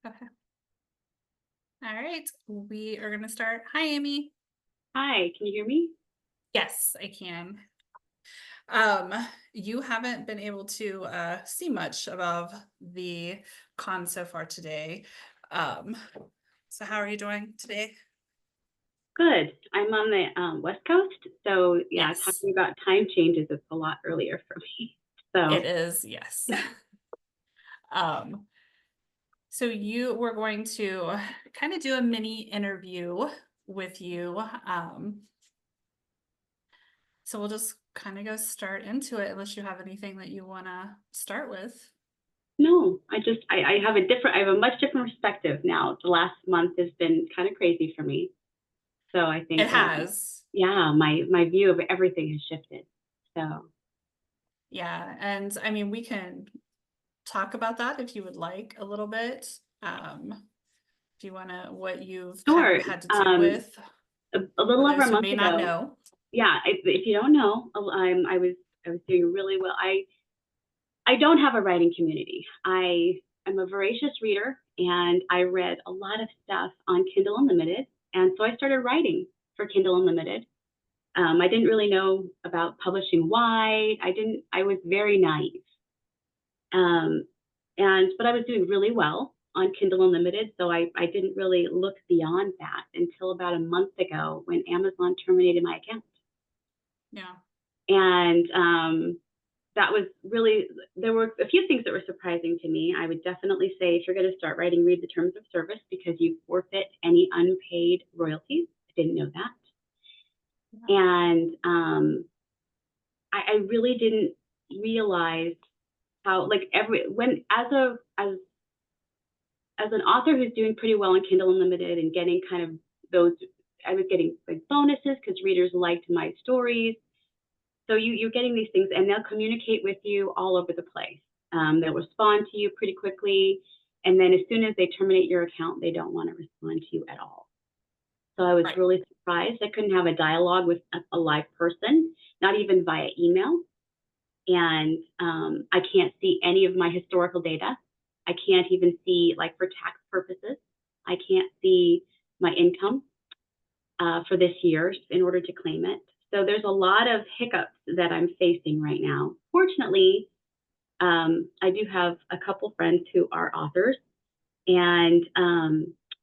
Okay. All right. We are going to start. Hi, Amy. Hi, can you hear me? Yes, I can. Um, you haven't been able to see much of the con so far today. Um, so how are you doing today? Good. I'm on the West Coast, so yeah, Yes, talking about time changes, it's a lot earlier for me. it So is. Yes. Um, so you were going to kind of do a mini interview with you. So we'll just kind of go start into it unless you have anything that you want to start with. no, I have I have a much different perspective now. The last month has been kind of crazy for me. So I It think has. yeah, my view of everything has shifted. So Yeah. And I mean, we can talk about that if you would like a little bit. If you want to, what you've kind of sure. had to deal with A for little over those a who month may not ago, know. yeah, if you don't know, I was doing really well. I don't have a writing community. I am a voracious reader and I read a lot of stuff on Kindle Unlimited. And so I started writing for Kindle Unlimited. I didn't really know about publishing wide. I was very naive. Um, but I was doing really well on Kindle Unlimited. So I didn't really look beyond that until about a month ago when Amazon terminated my account. Yeah. And that was really, there were a few things that were surprising to me. I would definitely say if you're going to start writing, read the terms of service because you forfeit any unpaid royalties. I didn't know that. Yeah. And I really didn't realize how, like, when, as an author who's doing pretty well on Kindle Unlimited and getting kind of those, I was getting like bonuses because readers liked my stories. So you're getting these things, and they'll communicate with you all over the place. They'll respond to you pretty quickly, and then as soon as they terminate your account, they don't want to respond to you at all. So I was Right. really surprised. I couldn't have a dialogue with a live person, not even via email. And I can't see any of my historical data. I can't even see, like, for tax purposes, I can't see my income for this year in order to claim it. So there's a lot of hiccups that I'm facing right now. Fortunately, I do have a couple friends who are authors, and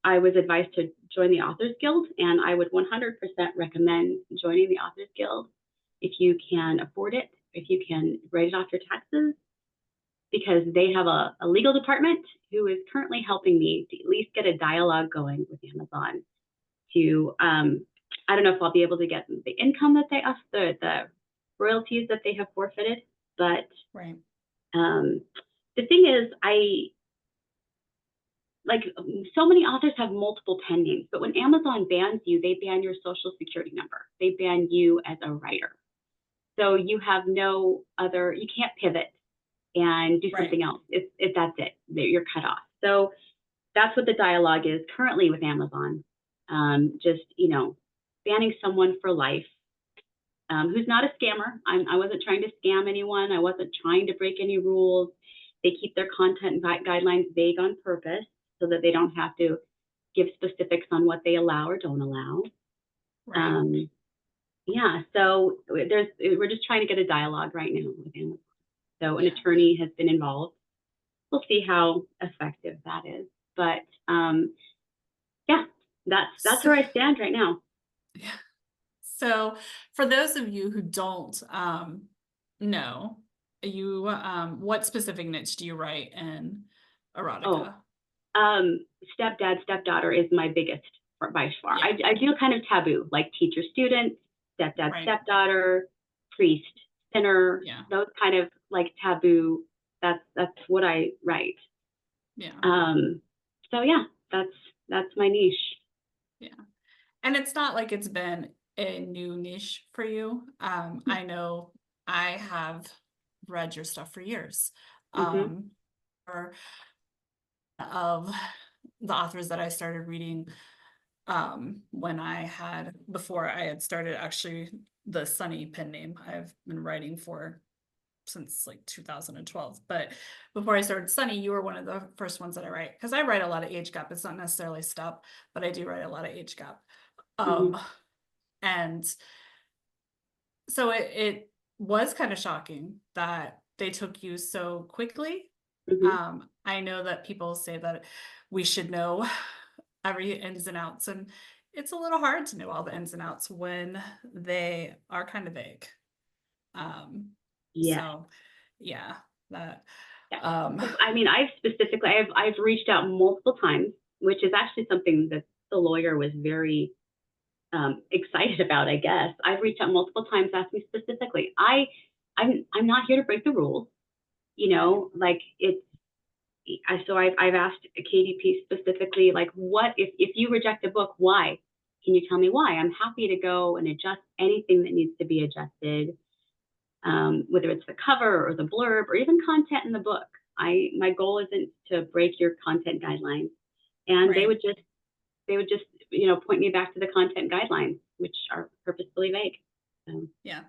I was advised to join the Authors Guild, and I would 100% recommend joining the Authors Guild if you can afford it, if you can write it off your taxes, because they have a legal department who is currently helping me to at least get a dialogue going with Amazon to I don't know if I'll be able to get the income that they the royalties that they have forfeited, but Right. um, the thing is, I like so many authors have multiple pen names, but when Amazon bans you, they ban your social security number. They ban you as a writer. So you have no other, you can't pivot and do Right. something else. That's it. You're cut off. So that's what the dialogue is currently with Amazon. Just, banning someone for life who's not a scammer. I wasn't trying to scam anyone. I wasn't trying to break any rules. They keep their content guidelines vague on purpose so that they don't have to give specifics on what they allow or don't allow. Right. Um, yeah, so we're just trying to get a dialogue right now with Amazon. So an Yeah. attorney has been involved. We'll see how effective that is. But yeah, that's So, where I stand right now. yeah. So for those of you who don't know, you what specific niche do you write in Oh, erotica? um, stepdad, stepdaughter is my biggest by far. Yeah. I do kind of taboo, like teacher, student, stepdad, Right. stepdaughter, priest, sinner, Yeah. those kind of like taboo. That's what I write. Yeah. Um, so yeah, that's my niche. Yeah. And it's not like it's been a new niche for you. I know I have read your stuff for years. Mm-hmm. Um, or of the authors that I started reading when I had before I had started actually the Sunny pen name I've been writing for. since like 2012. But before I started Sunny, you were one of the first ones that I write, because I write a lot of age gap. It's not necessarily step, but I do write a lot of age gap. Hmm. Um, and so it was kind of shocking that they took you so quickly. Hmm. I know that people say that we should know every ins and outs, and it's a little hard to know all the ins and outs when they are kind of vague. Um, Yes. so yeah, that Yeah. um So, I mean, I've reached out multiple times, which is actually something that the lawyer was very excited about. I guess I've reached out multiple times, asking specifically. I'm not here to break the rules. You right, know, like it's. I've asked KDP specifically, like, what if you reject a book, why? Can you tell me why? I'm happy to go and adjust anything that needs to be adjusted, whether it's the cover or the blurb or even content in the book. My goal isn't to break your content guidelines, and right, they would just point me back to the content guidelines, which are purposefully vague. So, yeah,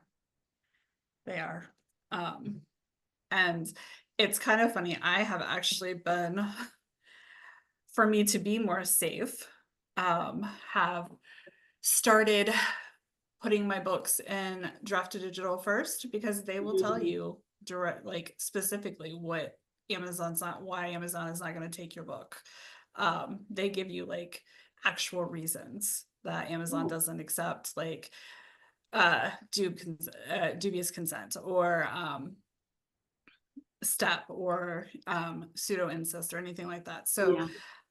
they are. Um, and it's kind of funny. I have actually been, for me to be more safe, have started putting my books in draft to digital first, because they will tell mm-hmm. you direct, like specifically what Amazon's not, why Amazon is not going to take your book. They give you like actual reasons that Amazon Oh, doesn't accept, like dubious consent, or step, or pseudo incest, or anything like that. So yeah,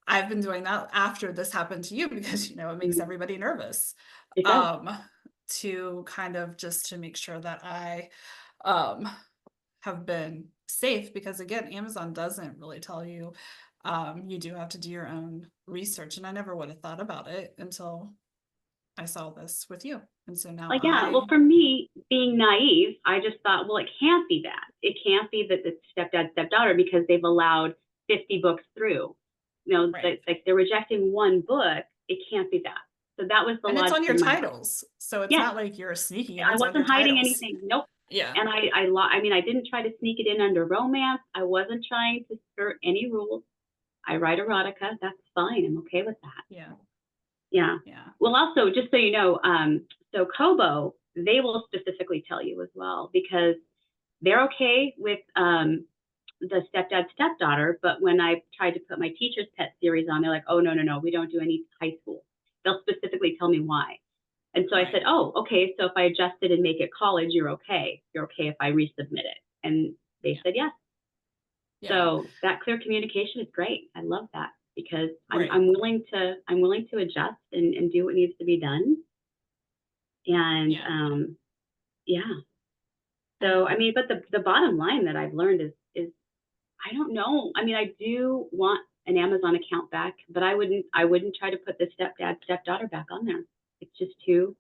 I've been doing that after this happened to you, because it makes mm, everybody nervous, it does. um to kind of just to make sure that I um have been safe, because again, Amazon doesn't really tell you. You do have to do your own research, and I never would have thought about it until I saw this with you. And so now Like, yeah, well, for me, being naive, I just thought, well, it can't be that. It can't be that the stepdad, stepdaughter, because they've allowed 50 books through. right. Like they're rejecting one book. It can't be that. So that was the And it's logic on your in my mind. titles. So it's Yes, not like you're sneaking it, I it's on your wasn't hiding titles. anything. Nope. Yeah. And I mean, I didn't try to sneak it in under romance. I wasn't trying to skirt any rules. I write erotica. That's fine. I'm okay with that. Yeah. Yeah. Yeah. Well, also, just so you know, so Kobo, they will specifically tell you as well, because they're okay with the stepdad, stepdaughter. But when I tried to put my teacher's pet series on, they're like, oh, no, no, no, we don't do any high school. They'll specifically tell me why. And so I said, Right. oh, okay. So if I adjust it and make it college, you're okay. You're okay if I resubmit it. And they Yeah. said yes. Yeah. So that clear communication is great. I love that, because Right. I'm willing to adjust and do what needs to be done. And Yeah. yeah. So I And mean, but the bottom line that I've learned is I don't know. I mean, I do want an Amazon account back, but I wouldn't try to put the stepdad, stepdaughter back on there. It's just too,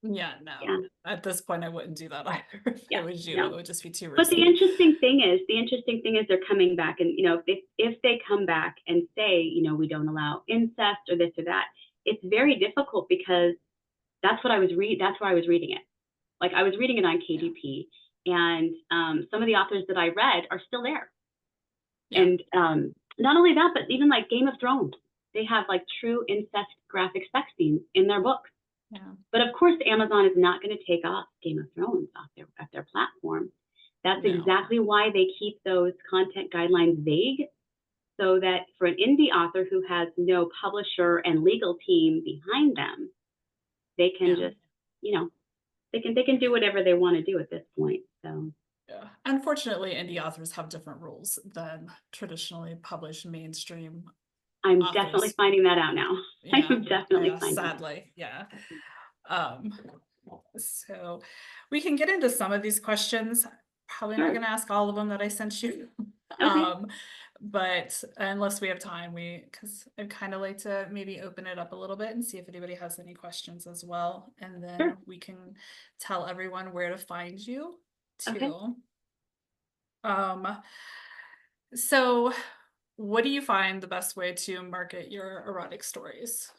yeah, yeah, no. At this point I wouldn't do that either. If it yeah, was you, it no. would just be too But risky. the interesting thing is they're coming back, and if they come back and say, we don't allow incest or this or that, it's very difficult, because that's where I was reading it. Like, I was reading it on Yeah. KDP, and some of the authors that I read are still there. Yeah. And not only that, but even like Game of Thrones, they have like true incest graphic sex scenes in their books. Yeah. But of course, Amazon is not going to take off Game of Thrones off their platform. That's No. exactly why they keep those content guidelines vague, so that for an indie author who has no publisher and legal team behind them, they can Yeah. just, you know, they can do whatever they want to do at this point. So Yeah. Unfortunately, indie authors have different rules than traditionally published mainstream I'm definitely authors. finding that out now. Yeah. I'm definitely finding that. Sadly. Yeah. Um, so we can get into some of these questions. Probably not Sure. going to ask all of them that I sent you. Okay. Um, but unless we have time, because I'd kind of like to maybe open it up a little bit and see if anybody has any questions as well. And then Sure. we can tell everyone where to find you Okay. too. Um, so what do you find the best way to market your erotic stories?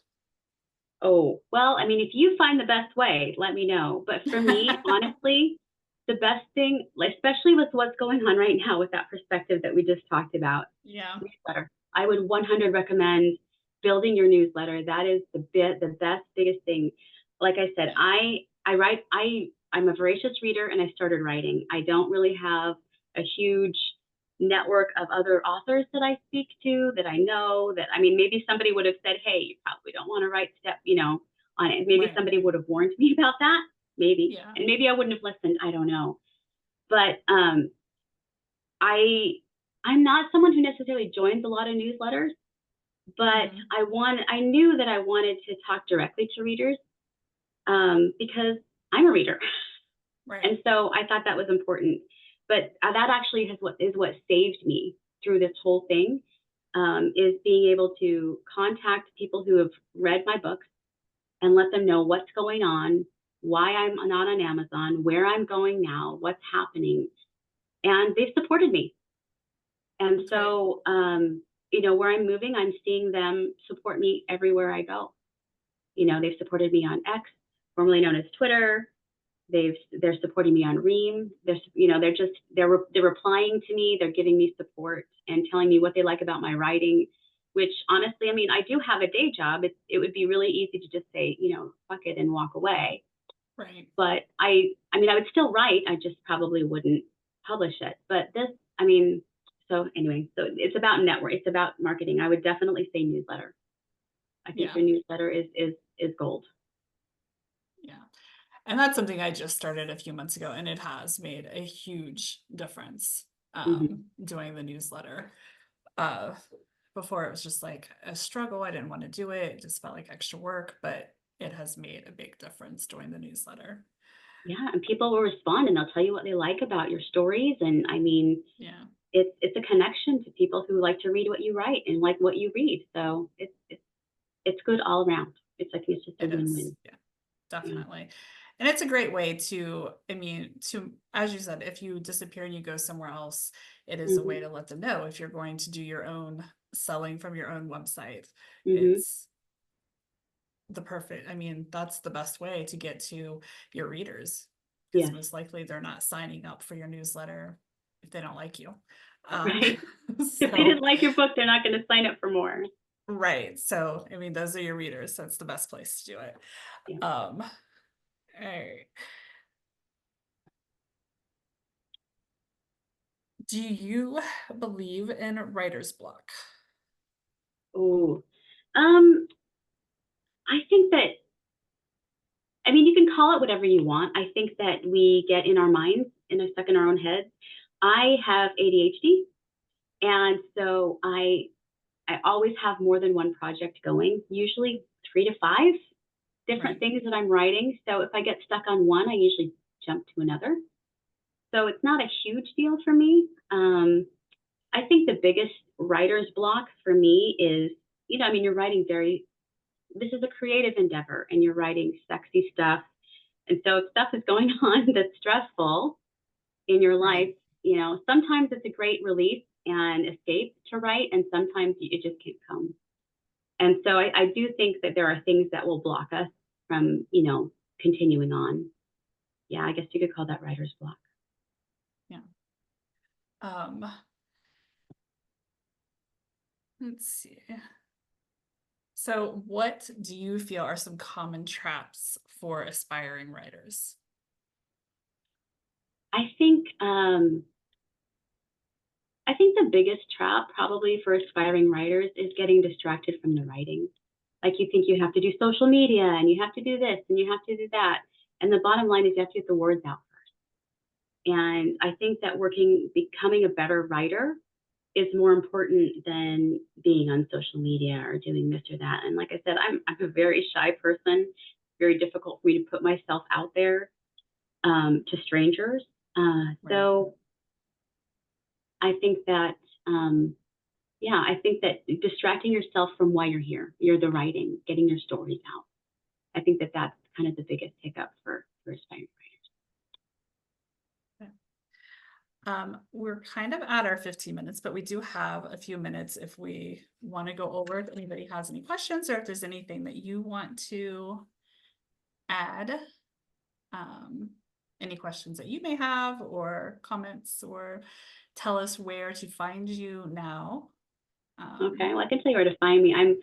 Oh, well, I mean, if you find the best way, let me know. But for me, honestly, the best thing, especially with what's going on right now with that perspective that we just talked about, Yeah. newsletter. I would 100 recommend building your newsletter. That is the best, biggest thing. Like I said, I'm a voracious reader and I started writing. I don't really have a huge network of other authors that I speak to that I know that, I mean, maybe somebody would have said, hey, you probably don't want to write on it. Maybe Right. somebody would have warned me about that. Maybe. Yeah. And maybe I wouldn't have listened. I don't know. But I'm not someone who necessarily joins a lot of newsletters, but I knew that I wanted to talk directly to readers because I'm a reader. Right. And so I thought that was important. But that actually is what saved me through this whole thing, is being able to contact people who have read my books and let them know what's going on, why I'm not on Amazon, where I'm going now, what's happening. And they've supported me. And That's so, where I'm moving, I'm seeing them support me everywhere I go. They've supported me on X, formerly known as Twitter. They're supporting me on Ream. They're replying to me. They're giving me support and telling me what they like about my writing, which honestly, I mean, I do have a day job. It would be really easy to just say, fuck it and walk away. Right. But I mean, I would still write. I just probably wouldn't publish it. But this, I mean, so anyway, so it's about network. It's about marketing. I would definitely say newsletter. I think Yeah. your newsletter is gold. Yeah. And that's something I just started a few months ago, and it has made a huge difference, doing the newsletter. Uh, Before it was just like a struggle. I didn't want to do it. It just felt like extra work, but it has made a big difference doing the newsletter. Yeah, and people will respond and they'll tell you what they like about your stories. And I mean, Yeah, it's a connection to people who like to read what you write and like what you read. So it's good all around. It's just a it is. win-win. Yeah, Yeah. definitely. And it's a great way to, I mean, as you said, if you disappear and you go somewhere else, it is a Mm-hmm. way to let them know if you're going to do your own selling from your own website. Mm-hmm. It's I mean, that's the best way to get to your readers, because Yes. most likely they're not signing up for your newsletter if they don't like you. Um, Right. If they so, didn't like your book, they're not going to sign up for more. right. So, I mean, those are your readers. So it's the best place to do it. Yeah. All right. Do you believe in writer's block? Oh, I think that, I mean, you can call it whatever you want. I think that we get in our minds and are stuck in our own heads. I have ADHD, and so I always have more than one project going, usually 3 to 5 different Right. things that I'm writing. So if I get stuck on one, I usually jump to another. So it's not a huge deal for me. I think the biggest writer's block for me is, I mean, you're writing this is a creative endeavor and you're writing sexy stuff. And so if stuff is going on that's stressful in your life, Right. sometimes it's a great release and escape to write, and sometimes it just can't come. And so I do think that there are things that will block us from, continuing on. Yeah, I guess you could call that writer's block. Yeah. Um, let's see. So, what do you feel are some common traps for aspiring writers? I think I think the biggest trap probably for aspiring writers is getting distracted from the writing. Like you think you have to do social media and you have to do this and you have to do that. And the bottom line is you have to get the words out first. And I think that becoming a better writer is more important than being on social media or doing this or that. And like I said, I'm a very shy person. Very difficult for me to put myself out there to strangers. Right. So I think that, yeah, I think that distracting yourself from why you're here, you're the writing, getting your stories out. I think that that's kind of the biggest hiccup for aspiring We're kind of at our 15 minutes, but we do have a few minutes if we want to go over if anybody has any questions or if there's anything that you want to add. Um, any questions that you may have or comments, or tell us where to find you now. Okay, well, I can tell you where to find me. I'm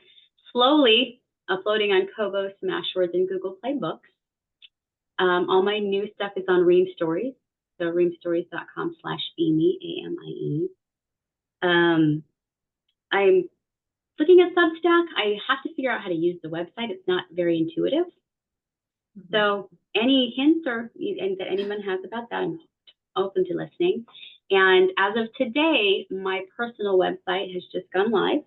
slowly uploading on Kobo, Smashwords, and Google Play Books. All my new stuff is on Ream Stories, so reamstories.com/Amie, A-M-I-E. I'm looking at Substack. I have to figure out how to use the website. It's not very intuitive. Mhm. So any hints or that anyone has about that, I'm open to listening. And as of today, my personal website has just gone live.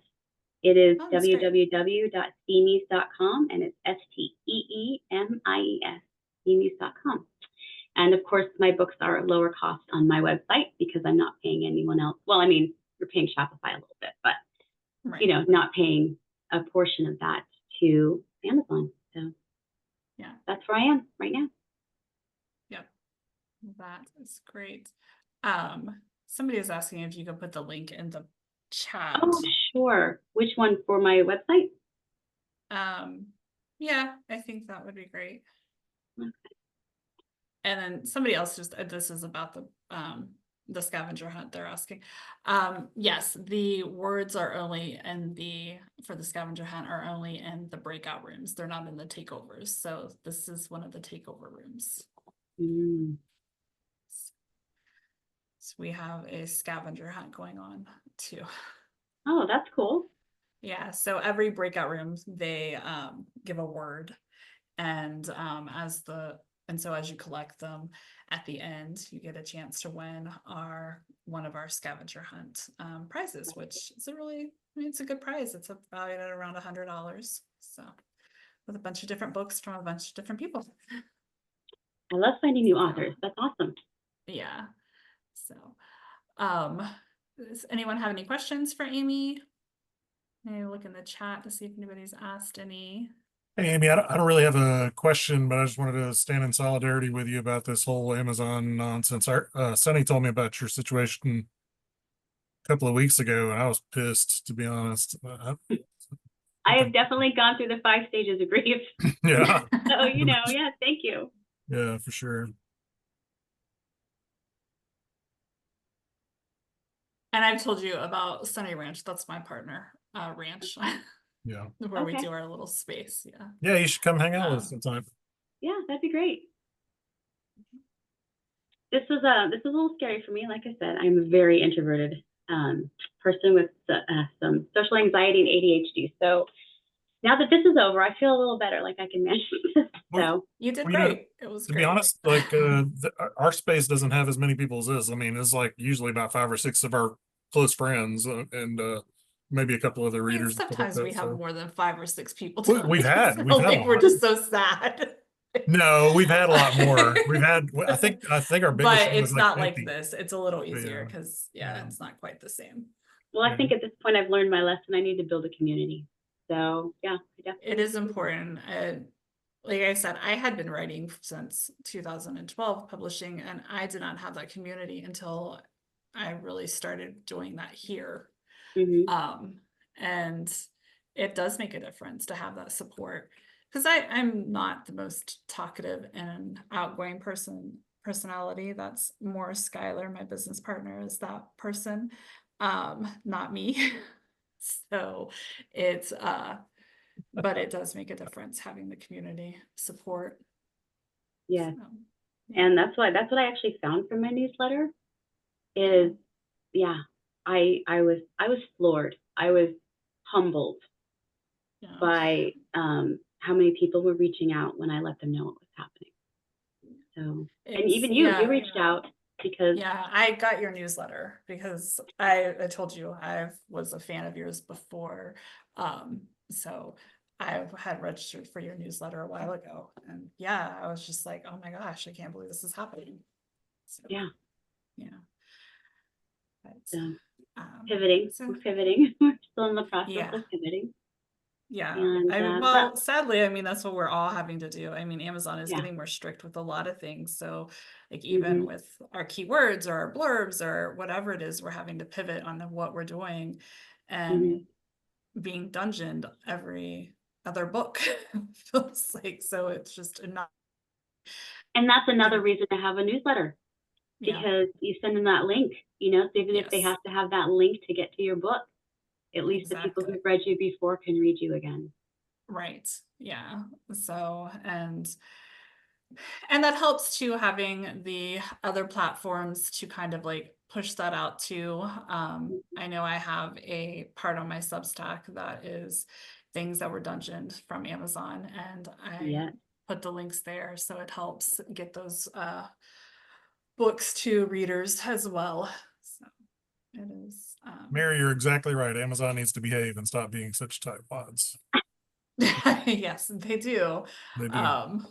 It is Oh, that's great. www.steemies.com, and it's STEEMIES, steemies.com. And of course, my books are lower cost on my website because I'm not paying anyone else. Well, I mean, you're paying Shopify a little bit, but Right. not paying a portion of that to Amazon. So Yeah. that's where I am right now. Yep. That is great. Somebody is asking if you could put the link in the chat. Oh, sure. Which one, for my website? Yeah, I think that would be great. Okay. And then somebody else just, this is about the scavenger hunt they're asking. Yes, the words are only for the scavenger hunt are only in the breakout rooms. They're not in the takeovers. So this is one of the takeover rooms. Mm. So we have a scavenger hunt going on too. Oh, that's cool. Yeah, so every breakout room they give a word, and so as you collect them at the end, you get a chance to win one of our scavenger hunt prizes, which is it's a good prize. It's valued at around $100. So with a bunch of different books from a bunch of different people. I love finding new So, authors. That's awesome. yeah. So does anyone have any questions for Amie? Maybe look in the chat to see if anybody's asked any. Hey, Amy, I don't really have a question, but I just wanted to stand in solidarity with you about this whole Amazon nonsense. Sunny told me about your situation a couple of weeks ago, and I was pissed, to be honest. I have definitely gone through the 5 stages of grief. Yeah. So, yeah, thank you. Yeah, for sure. And I've told you about Sunny Ranch. That's my partner ranch. Yeah. Where we Okay. do our little space. Yeah. Yeah, you should come hang out with us sometime. Yeah, that'd be great. This was a little scary for me. Like I said, I'm a very introverted person with some social anxiety and ADHD. So now that this is over, I feel a little better, like I can manage this. So You did Well, great. It was to great. be honest, like our space doesn't have as many people as this. I mean, it's like usually about 5 or 6 of our close friends, and maybe a couple other I mean, readers and stuff like sometimes we that. have So more than 5 or 6 people. we've had a Like we're lot. just so sad. No, we've had a lot more. We've had, I think our biggest But one was it's like not like 50. this. It's a little But easier yeah, because yeah, it's not quite the same. well, I yeah. think at this point I've learned my lesson. I need to build a community. So yeah, I definitely It is important. Like I said, I had been writing since 2012, publishing, and I did not have that community until I really started doing that here. Mm-hmm. And it does make a difference to have that support, because I'm not the most talkative and outgoing personality. That's more Skylar, my business partner, is that person, not me. So it's but it does make a difference having the community support. Yes. So, yeah. And that's what I actually found from my newsletter is, yeah, I was floored. I was humbled Yeah. by how many people were reaching out when I let them know what was happening. So, and even you reached out because I got your newsletter because I told you I was a fan of yours before. So I had registered for your newsletter a while ago, and I was just like, oh my gosh, I can't believe this is happening. So, yeah. But, pivoting. so, We're pivoting. We're still in the process of pivoting. Yeah. And well, sadly, I mean, that's what we're all having to do. I mean, Amazon is yeah. getting more strict with a lot of things. So like even Mm-hmm. with our keywords or our blurbs or whatever it is, we're having to pivot on what we're doing, and Mm-hmm. being dungeoned every other book feels like, so it's just not. And that's another Yeah. reason to have a newsletter, Yeah. because you send them that link, you know, so even if they Yes. have to have that link to get to your book, at least the people Exactly. who've read you before can read you again. Right. Yeah. So, and that helps too, having the other platforms to kind of like push that out too. I know I have a part on my Substack that is things that were dungeoned from Amazon, and I Yeah. put the links there, so it helps get those books to readers as well. So it is Mary, you're exactly right. Amazon needs to behave and stop being such tightwads. yes, they do. They do. Um,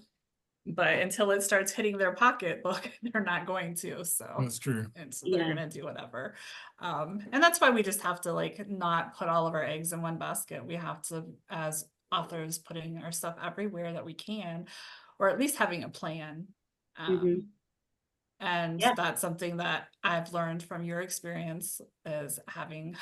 but until it starts hitting their pocketbook, they're not going to. So That's true. and so they're Yeah. gonna do whatever. And that's why we just have to like not put all of our eggs in one basket. We have to, as authors, putting our stuff everywhere that we can, or at least having a plan. Mhm. And Yes. that's something that I've learned from your experience, is having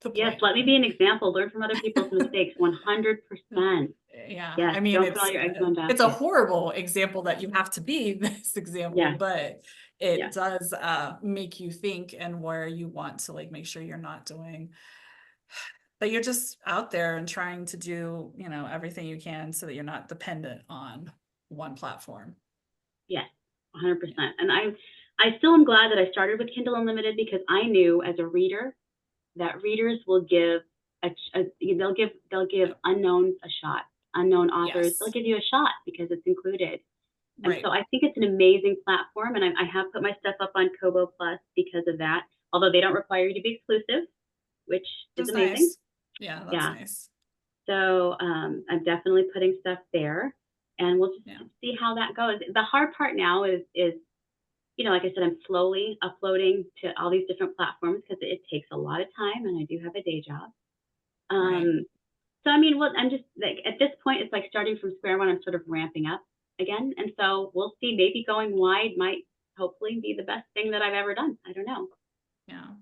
the Yes. plan. Let me be an example. Learn from other people's mistakes. 100%. Yeah, Yes. I mean, Don't put all your eggs in one it's a basket. horrible example that you have to be this example, Yeah. but Yeah. it does make you think, and where you want to like make sure you're not doing, that you're just out there and trying to do, you know, everything you can so that you're not dependent on one platform. Yes. 100%. And I still am glad that I started with Kindle Unlimited, because I knew as a reader that readers will give they'll give Yep. unknowns a shot. Unknown authors, Yes. they'll give you a shot because it's included. And Right. so I think it's an amazing platform, and I have put my stuff up on Kobo Plus because of that. Although they don't require you to be exclusive, which is That's amazing. nice. Yeah, that's Yeah. nice. So I'm definitely putting stuff there, and we'll just Yeah. see how that goes. The hard part now is you know, like I said, I'm slowly uploading to all these different platforms because it takes a lot of time, and I do have a day job. Right. So I mean, well, I'm just like, at this point, it's like starting from square one. I'm sort of ramping up again, and so we'll see. Maybe going wide might hopefully be the best thing that I've ever done. I don't know. Yeah.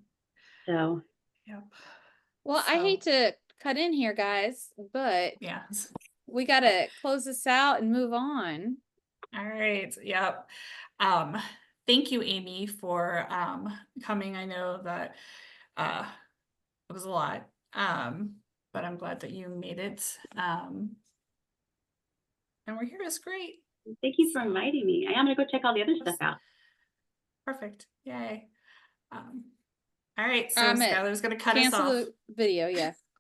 So Yep. Well, I hate to cut in here, guys, but Yeah. we gotta close this out and move on. All right. Yep. Thank you, Amie, for coming. I know that it was a lot. But I'm glad that you made it. And we're here. It's great. thank you for So- inviting me. I am gonna go check all the other stuff out. Perfect. Yay. All right. So I'm Skylar's gonna cut us Cancel off. the video, yeah.